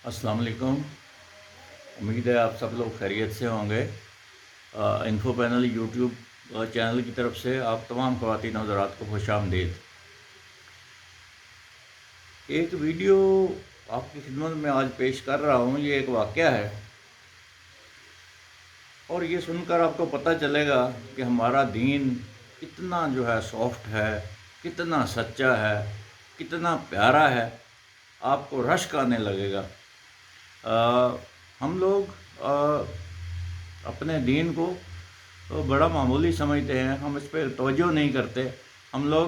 السلام علیکم۔ امید ہے آپ سب لوگ خیریت سے ہوں گے۔ انفو پینل یوٹیوب چینل کی طرف سے آپ تمام خواتین حضرات کو خوش آمدید۔ ایک ویڈیو آپ کی خدمت میں آج پیش کر رہا ہوں۔ یہ ایک واقعہ ہے اور یہ سن کر آپ کو پتہ چلے گا کہ ہمارا دین کتنا جو ہے سافٹ ہے، کتنا سچا ہے، کتنا پیارا ہے، آپ کو رشک آنے لگے گا۔ ہم لوگ اپنے دین کو بڑا معمولی سمجھتے ہیں، ہم اس پہ توجہ نہیں کرتے۔ ہم لوگ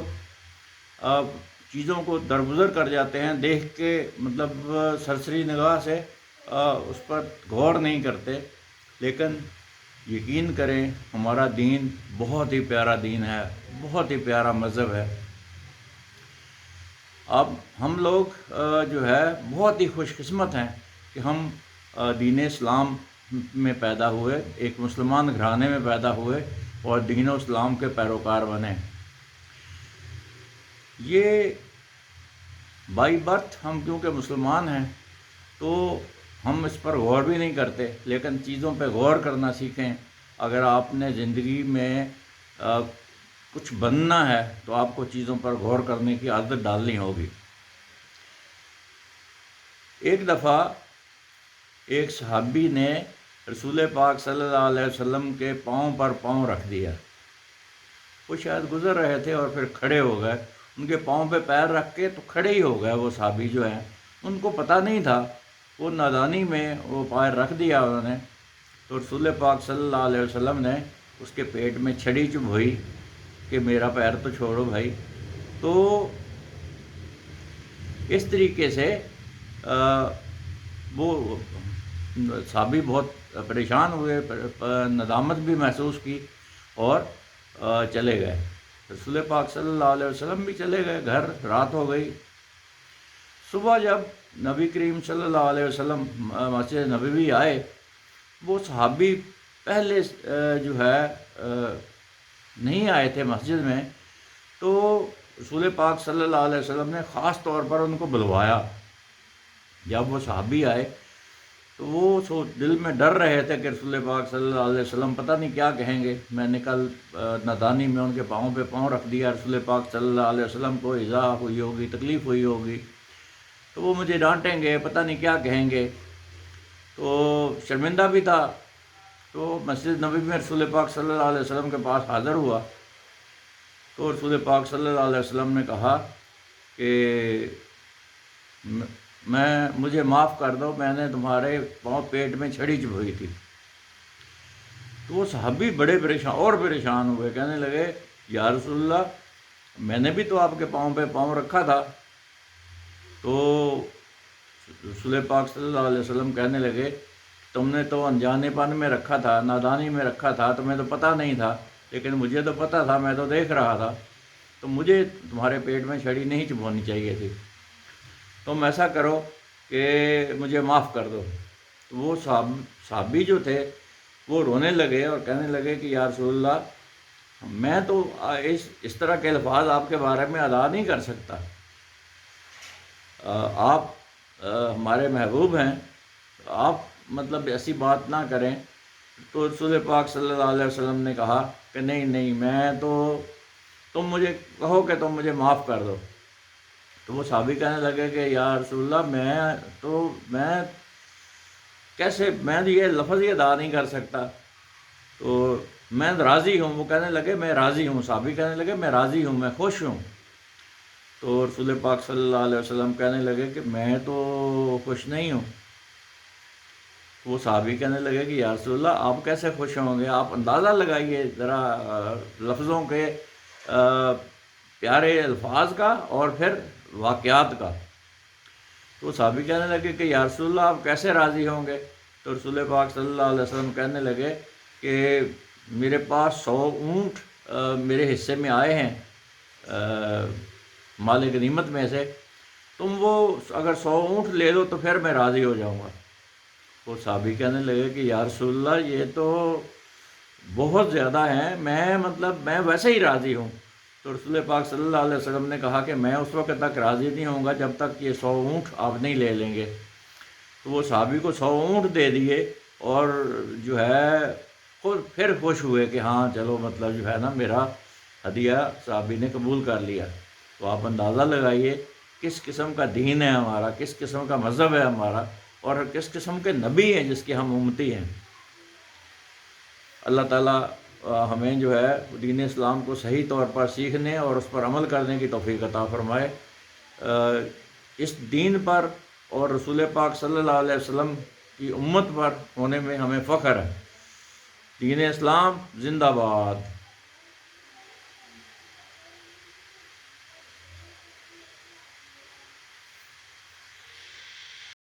چیزوں کو درگزر کر جاتے ہیں، دیکھ کے مطلب سرسری نگاہ سے اس پر غور نہیں کرتے۔ لیکن یقین کریں، ہمارا دین بہت ہی پیارا دین ہے، بہت ہی پیارا مذہب ہے۔ اب ہم لوگ جو ہے بہت ہی خوش قسمت ہیں کہ ہم دین اسلام میں پیدا ہوئے، ایک مسلمان گھرانے میں پیدا ہوئے اور دین و اسلام کے پیروکار بنے۔ یہ بائی برتھ ہم کیونکہ مسلمان ہیں تو ہم اس پر غور بھی نہیں کرتے، لیکن چیزوں پہ غور کرنا سیکھیں۔ اگر آپ نے زندگی میں کچھ بننا ہے تو آپ کو چیزوں پر غور کرنے کی عادت ڈالنی ہوگی۔ ایک دفعہ ایک صحابی نے رسول پاک صلی اللہ علیہ وسلم کے پاؤں پر پاؤں رکھ دیا۔ وہ شاید گزر رہے تھے اور پھر کھڑے ہو گئے، ان کے پاؤں پہ پیر رکھ کے تو کھڑے ہی ہو گئے۔ وہ صحابی جو ہیں ان کو پتہ نہیں تھا، وہ نادانی میں وہ پیر رکھ دیا انہوں نے۔ تو رسول پاک صلی اللہ علیہ وسلم نے اس کے پیٹ میں چھڑی چبھوئی کہ میرا پیر تو چھوڑو بھائی۔ تو اس طریقے سے وہ صحابی بہت پریشان ہوئے، ندامت بھی محسوس کی اور چلے گئے۔ رسول پاک صلی اللہ علیہ وسلم بھی چلے گئے گھر، رات ہو گئی۔ صبح جب نبی کریم صلی اللہ علیہ وسلم مسجد نبوی آئے، وہ صحابی پہلے جو ہے نہیں آئے تھے مسجد میں، تو رسول پاک صلی اللہ علیہ وسلم نے خاص طور پر ان کو بلوایا۔ جب وہ صحابی آئے تو وہ دل میں ڈر رہے تھے کہ رسول پاک صلی اللہ علیہ وسلم پتہ نہیں کیا کہیں گے، میں نے کل نادانی میں ان کے پاؤں پہ پاؤں رکھ دیا، رسول پاک صلی اللہ علیہ وسلم کو ایذا ہوئی ہوگی، تکلیف ہوئی ہوگی، تو وہ مجھے ڈانٹیں گے، پتہ نہیں کیا کہیں گے۔ تو شرمندہ بھی تھا، تو مسجد نبوی میں رسول پاک صلی اللہ علیہ وسلم کے پاس حاضر ہوا۔ تو رسول پاک صلی اللہ علیہ وسلم نے کہا کہ مجھے معاف کر دو، میں نے تمہارے پاؤں پیٹ میں چھڑی چبھوئی تھی۔ تو وہ صحابی بڑے پریشان ہوئے، کہنے لگے یا رسول اللہ، میں نے بھی تو آپ کے پاؤں پہ پاؤں رکھا تھا۔ تو رسول پاک صلی اللہ علیہ وسلم کہنے لگے تم نے تو انجانے پن میں رکھا تھا، نادانی میں رکھا تھا، تمہیں تو پتہ نہیں تھا، لیکن مجھے تو پتہ تھا، میں تو دیکھ رہا تھا، تو مجھے تمہارے پیٹ میں چھڑی نہیں چبھونی چاہیے تھی، تم ایسا کرو کہ مجھے معاف کر دو۔ تو وہ صحابی جو تھے وہ رونے لگے اور کہنے لگے کہ یا رسول اللہ، میں تو اس طرح کے الفاظ آپ کے بارے میں ادا نہیں کر سکتا، آپ ہمارے محبوب ہیں، آپ مطلب ایسی بات نہ کریں۔ تو رسول پاک صلی اللہ علیہ وسلم نے کہا کہ نہیں، میں تو تم مجھے کہو کہ تم مجھے معاف کر دو۔ تو وہ صحابی کہنے لگے کہ یا رسول اللہ، میں کیسے، میں یہ لفظ ہی ادا نہیں کر سکتا، تو میں راضی ہوں۔ وہ کہنے لگے میں راضی ہوں، صحابی کہنے لگے میں راضی ہوں، میں خوش ہوں۔ تو رسول پاک صلی اللہ علیہ وسلم کہنے لگے کہ میں تو خوش نہیں ہوں۔ وہ صحابی کہنے لگے کہ یا رسول اللہ، آپ کیسے خوش ہوں گے، آپ اندازہ لگائیے ذرا لفظوں کے پیارے الفاظ کا اور پھر واقعات کا۔ تو صحابی کہنے لگے کہ یا رسول اللہ، آپ کیسے راضی ہوں گے؟ تو رسول پاک صلی اللہ علیہ وسلم کہنے لگے کہ میرے پاس 100 اونٹ میرے حصے میں آئے ہیں مال غنیمت میں سے، تم وہ اگر 100 اونٹ لے لو تو پھر میں راضی ہو جاؤں گا۔ وہ صحابی کہنے لگے کہ یا رسول اللہ، یہ تو بہت زیادہ ہیں، میں ویسے ہی راضی ہوں۔ تو رسول پاک صلی اللہ علیہ وسلم نے کہا کہ میں اس وقت تک راضی نہیں ہوں گا جب تک یہ 100 اونٹ آپ نہیں لے لیں گے۔ تو وہ صحابی کو 100 اونٹ دے دیے، اور جو ہے خود پھر خوش ہوئے کہ ہاں چلو مطلب جو ہے نا میرا ہدیہ صحابی نے قبول کر لیا۔ تو آپ اندازہ لگائیے کس قسم کا دین ہے ہمارا، کس قسم کا مذہب ہے ہمارا، اور کس قسم کے نبی ہیں جس کے ہم امتی ہیں۔ اللہ تعالیٰ ہمیں جو ہے دین اسلام کو صحیح طور پر سیکھنے اور اس پر عمل کرنے کی توفیق عطا فرمائے۔ اس دین پر اور رسول پاک صلی اللہ علیہ وسلم کی امت پر ہونے میں ہمیں فخر ہے۔ دین اسلام زندہ باد۔